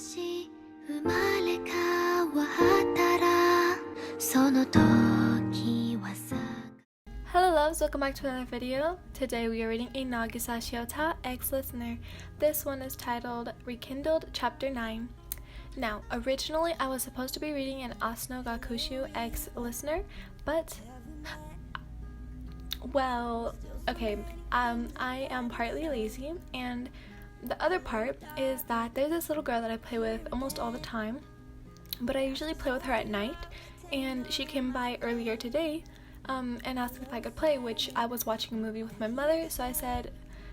し生まれ変わったらその時はさ Hello loves, welcome back to another video. Today we are reading a Nagisa Shiota X Listener. This one is titled Rekindled Chapter 9. Now, originally I was supposed to be reading an Asano Gakushu X Listener, but well, okay, I am partly lazy, and the other part is that there's this little girl that I play with almost all the time, but I usually play with her at night, and she came by earlier today and asked if I could play, which I was watching a movie with my mother, so I said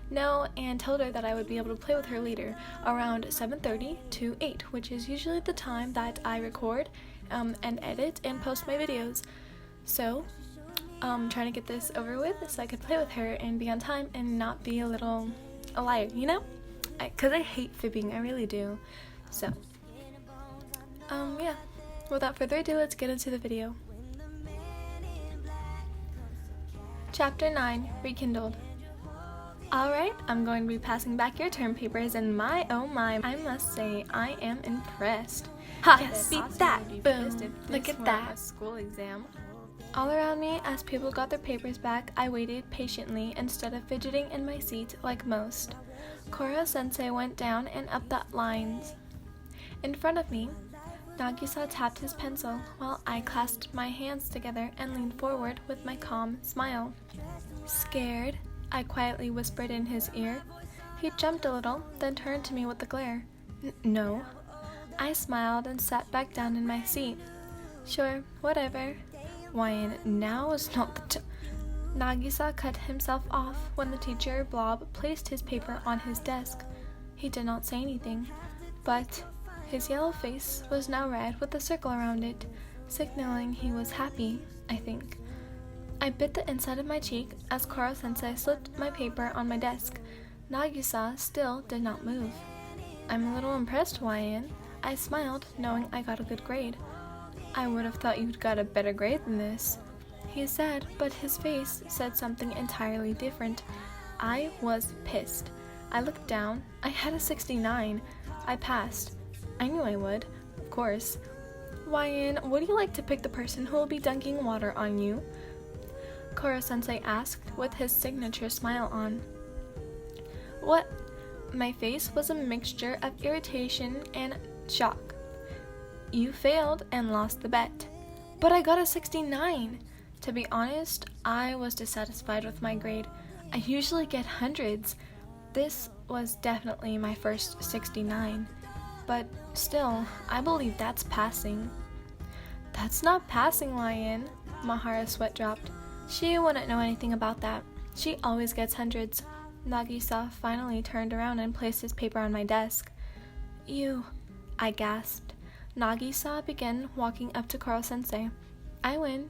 no and told her that I would be able to play with her later around 7:30 to 8, which is usually the time that I record and edit and post my videos. So trying to get this over with so I could play with her and be on time and not be a liar, you know? Because I hate fibbing, I really do. So yeah, without further ado, let's get into the video. Chapter 9, Rekindled. Alright, I'm going to be passing back your term papers, and my oh my, I must say I am impressed. Ha! Yes, beat that! Boom! Look at that! School exam. All around me, as people got their papers back, I waited patiently instead of fidgeting in my seat like most. Koro-sensei went down and up the lines. In front of me, Nagisa tapped his pencil while I clasped my hands together and leaned forward with my calm smile. Scared? I quietly whispered in his ear. He jumped a little, then turned to me with a glare. No. I smiled and sat back down in my seat. Sure, whatever. Why, now is not the Nagisa cut himself off when the teacher Blob placed his paper on his desk. He did not say anything, but his yellow face was now red with a circle around it, signaling he was happy, I think. I bit the inside of my cheek as Koro-sensei slipped my paper on my desk. Nagisa still did not move. I'm a little impressed, YN. I smiled, knowing I got a good grade. I would have thought you'd got a better grade than this, he said, but his face said something entirely different. I was pissed. I looked down. I had a 69. I passed. I knew I would, of course. YN, would you like to pick the person who will be dunking water on you? Koro-sensei asked, with his signature smile on. What? My face was a mixture of irritation and shock. You failed and lost the bet. But I got a 69. To be honest, I was dissatisfied with my grade. I usually get hundreds. This was definitely my first 69. But still, I believe that's passing. That's not passing, YN. Mahara's sweat dropped. She wouldn't know anything about that. She always gets hundreds. Nagisa finally turned around and placed his paper on my desk. You, I gasped. Nagisa began walking up to Koro-sensei. I win,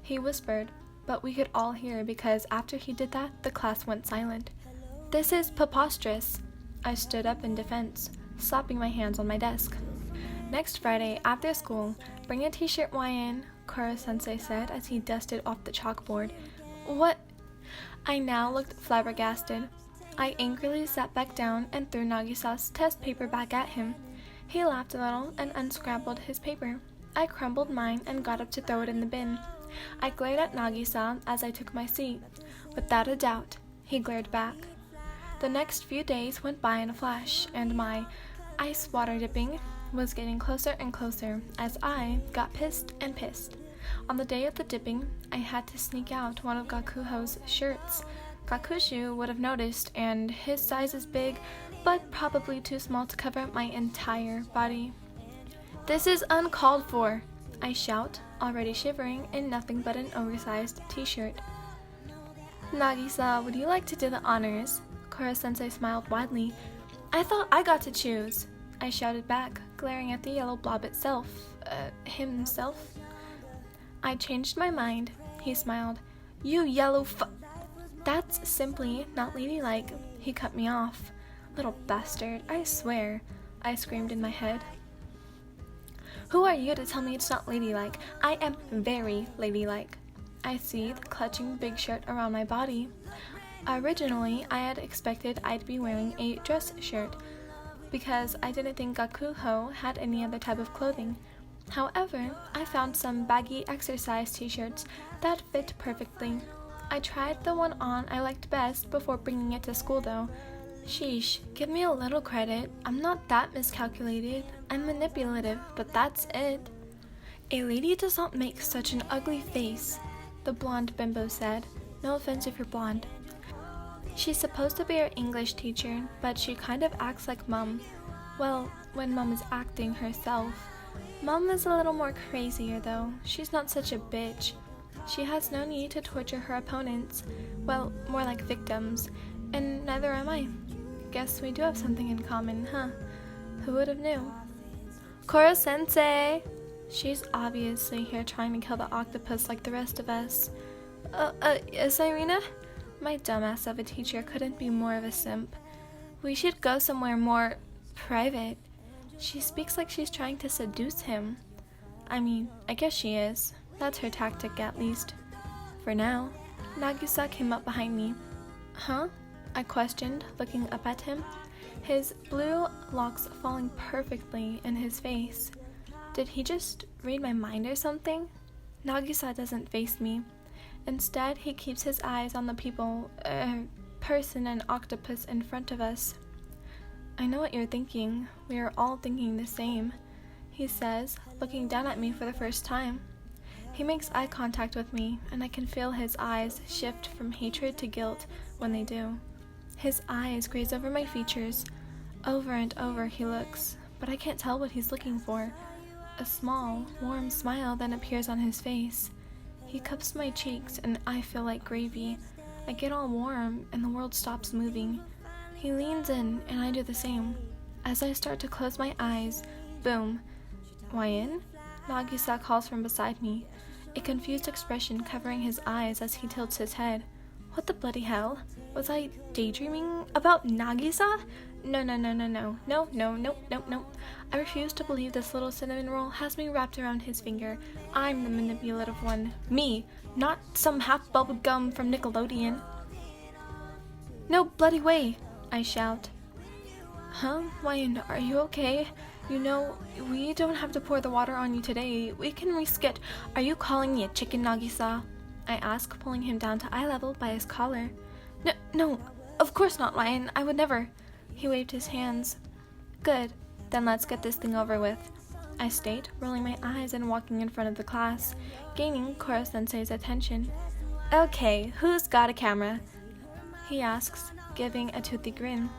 he whispered, but we could all hear because after he did that, the class went silent. This is preposterous. I stood up in defense, slapping my hands on my desk. Next Friday, after school, bring a t-shirt, YN, Koro-sensei said as he dusted off the chalkboard. What? I now looked flabbergasted. I angrily sat back down and threw Nagisa's test paper back at him. He laughed a little and unscrambled his paper. I crumbled mine and got up to throw it in the bin. I glared at Nagisa as I took my seat. Without a doubt, he glared back. The next few days went by in a flash, and my ice water dipping was getting closer and closer as I got pissed and pissed. On the day of the dipping, I had to sneak out one of Gakuho's shirts. Gakushu would have noticed, and his size is big, but probably too small to cover up my entire body. This is uncalled for, I shout, already shivering in nothing but an oversized t-shirt. Nagisa, would you like to do the honors? Koro-sensei smiled widely. I thought I got to choose, I shouted back, glaring at the yellow blob itself. Himself? I changed my mind, he smiled. You yellow That's simply not ladylike, he cut me off. Little bastard, I swear, I screamed in my head. Who are you to tell me it's not ladylike? I am very ladylike. I seethed, clutching the big shirt around my body. Originally, I had expected I'd be wearing a dress shirt, because I didn't think Gakuho had any other type of clothing. However, I found some baggy exercise t-shirts that fit perfectly. I tried the one on I liked best before bringing it to school though. Sheesh, give me a little credit. I'm not that miscalculated. I'm manipulative, but that's it. A lady does not make such an ugly face, the blonde bimbo said. No offense if you're blonde. She's supposed to be our English teacher, but she kind of acts like Mum. Well, when Mum is acting herself. Mum is a little more crazier though. She's not such a bitch. She has no need to torture her opponents. Well, more like victims. And neither am I. Guess we do have something in common, huh? Who would have knew? Koro-sensei! She's obviously here trying to kill the octopus like the rest of us. Is Irina? My dumbass of a teacher couldn't be more of a simp. We should go somewhere more private. She speaks like she's trying to seduce him. I mean, I guess she is. That's her tactic at least. For now. Nagisa came up behind me. Huh? I questioned, looking up at him. His blue locks falling perfectly in his face. Did he just read my mind or something? Nagisa doesn't face me. Instead, he keeps his eyes on the person and octopus in front of us. I know what you're thinking. We are all thinking the same, he says, looking down at me for the first time. He makes eye contact with me, and I can feel his eyes shift from hatred to guilt when they do. His eyes graze over my features. Over and over he looks, but I can't tell what he's looking for. A small, warm smile then appears on his face. He cups my cheeks, and I feel like gravy. I get all warm, and the world stops moving. He leans in, and I do the same. As I start to close my eyes, boom. Why in? Nagisa calls from beside me, a confused expression covering his eyes as he tilts his head. What the bloody hell? Was I daydreaming about Nagisa? No. I refuse to believe this little cinnamon roll has me wrapped around his finger. I'm the manipulative one. Me, not some half-bubbled gum from Nickelodeon. No bloody way, I shout. Huh? Why, are you okay? You know, we don't have to pour the water on you today. We can risk it. Are you calling me a chicken, Nagisa? I ask, pulling him down to eye level by his collar. No, of course not, Ryan. I would never. He waved his hands. Good. Then let's get this thing over with, I state, rolling my eyes and walking in front of the class, gaining Koro-sensei's attention. Okay, who's got a camera? He asks, giving a toothy grin.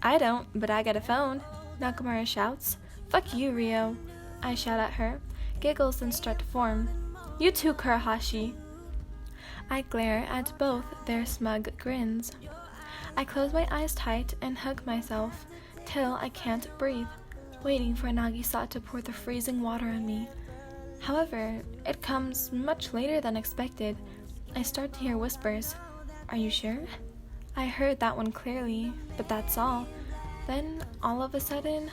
I don't, but I got a phone, Nakamura shouts. Fuck you, Rio. I shout at her. Giggles then start to form. You too, Kurahashi. I glare at both their smug grins. I close my eyes tight and hug myself till I can't breathe, waiting for Nagisa to pour the freezing water on me. However, it comes much later than expected. I start to hear whispers. Are you sure? I heard that one clearly, but that's all. Then, all of a sudden,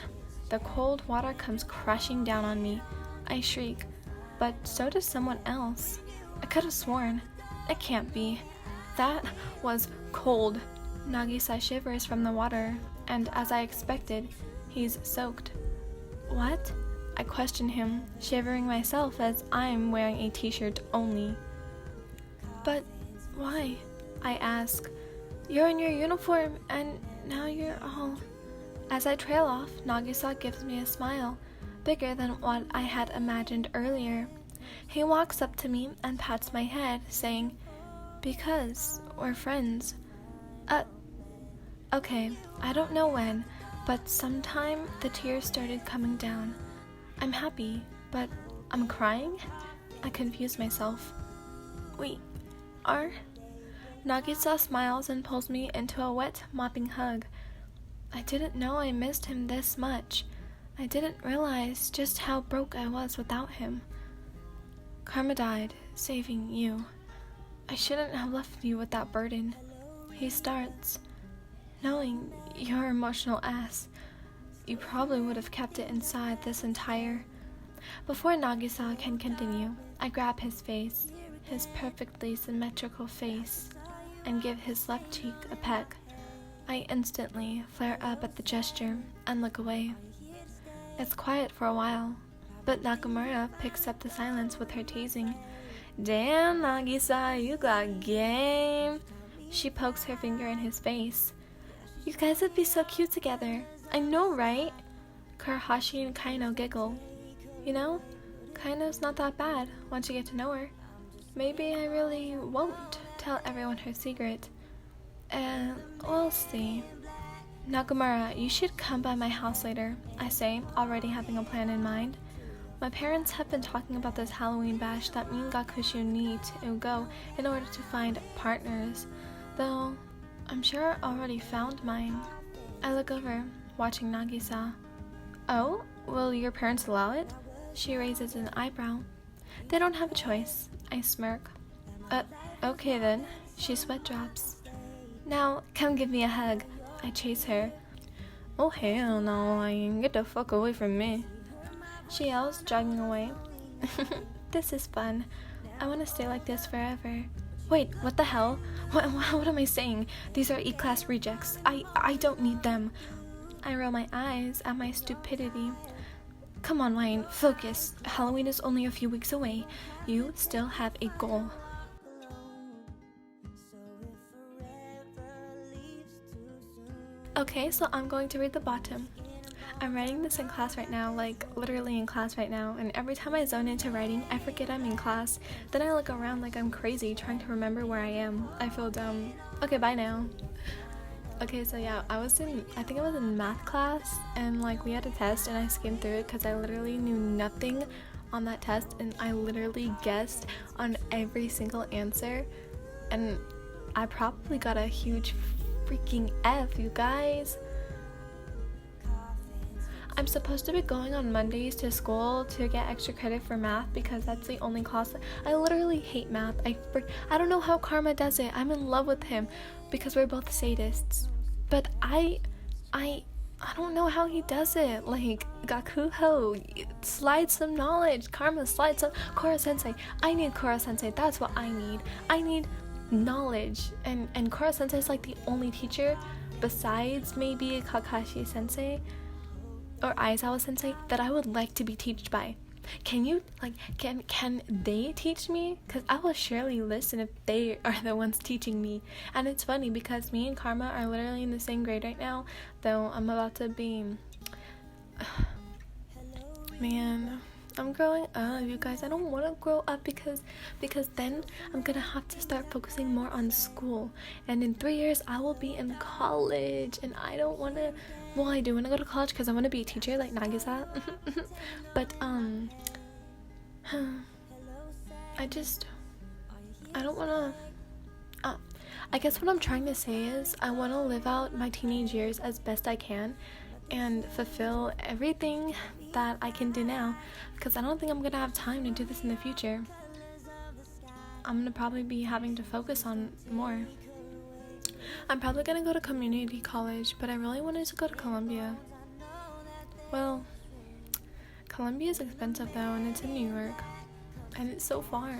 the cold water comes crashing down on me. I shriek, but so does someone else. I could have sworn. It can't be. That was cold. Nagisa shivers from the water, and as I expected, he's soaked. What? I question him, shivering myself as I'm wearing a t-shirt only. But why? I ask. You're in your uniform, and now you're all... As I trail off, Nagisa gives me a smile, bigger than what I had imagined earlier. He walks up to me and pats my head, saying, because we're friends. Okay, I don't know when, but sometime the tears started coming down. I'm happy, but I'm crying? I confuse myself. We are? Nagisa smiles and pulls me into a wet, mopping hug. I didn't know I missed him this much. I didn't realize just how broke I was without him. Karma died, saving you. I shouldn't have left you with that burden. He starts. Knowing your emotional ass, you probably would have kept it inside this entire... Before Nagisa can continue, I grab his face, his perfectly symmetrical face, and give his left cheek a peck. I instantly flare up at the gesture and look away. It's quiet for a while, but Nakamura picks up the silence with her teasing. Damn, Nagisa, you got game. She pokes her finger in his face. You guys would be so cute together. I know, right? Kurahashi and Kaino giggle. You know, Kaino's not that bad once you get to know her. Maybe I really won't tell everyone her secret. And we'll see. Nakamura, you should come by my house later, I say, already having a plan in mind. My parents have been talking about this Halloween bash that me and Gakushu need to go in order to find partners, though I'm sure I already found mine. I look over, watching Nagisa. Oh, will your parents allow it? She raises an eyebrow. They don't have a choice, I smirk. Okay then. She sweat drops. Now, come give me a hug. I chase her. Oh hell no, Lion, get the fuck away from me. She yells, jogging away. This is fun. I want to stay like this forever. Wait, what the hell? What am I saying? These are E-class rejects. I don't need them. I roll my eyes at my stupidity. Come on, Lion, focus. Halloween is only a few weeks away. You still have a goal. Okay, so I'm going to read the bottom. I'm writing this in class right now, like literally in class right now, and every time I zone into writing, I forget I'm in class. Then I look around like I'm crazy trying to remember where I am. I feel dumb. Okay, bye now. Okay, so yeah, I think I was in math class, and like we had a test and I skimmed through it because I literally knew nothing on that test, and I literally guessed on every single answer, and I probably got a huge freaking F, you guys. I'm supposed to be going on Mondays to school to get extra credit for math because that's the only class I literally hate math. I don't know how Karma does it. I'm in love with him because we're both sadists. But I don't know how he does it. Like, Gakuho, slide some knowledge. Karma, slide some. Kora Sensei. I need Kora Sensei. That's what I need. I need knowledge. And Kora Sensei is like the only teacher besides maybe Kakashi Sensei or Aizawa Sensei that I would like to be taught by. Can you, like, can they teach me? Because I will surely listen if they are the ones teaching me. And it's funny because me and Karma are literally in the same grade right now, though I'm about to be man, I'm growing up, you guys. I don't want to grow up because then I'm gonna have to start focusing more on school, and in 3 years I will be in college, and I don't want to. Well, I do want to go to college because I want to be a teacher like Nagisa. But I don't want to. I guess what I'm trying to say is I want to live out my teenage years as best I can and fulfill everything that I can do now, because I don't think I'm gonna have time to do this in the future. I'm gonna probably be having to focus on more. I'm probably gonna go to community college, but I really wanted to go to Columbia. Well, Columbia is expensive though, and it's in New York, and it's so far.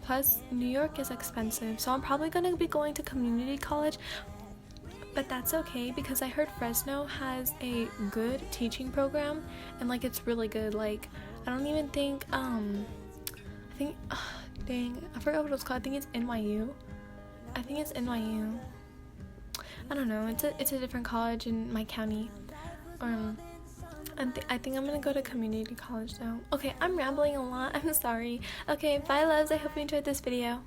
Plus, New York is expensive, so I'm probably gonna be going to community college. But that's okay because I heard Fresno has a good teaching program, and like it's really good. Like, I don't even think dang, I forgot what it was called. I think it's NYU. I don't know. It's a different college in my county. I think I'm gonna go to community college though. Okay, I'm rambling a lot. I'm sorry. Okay, bye loves. I hope you enjoyed this video.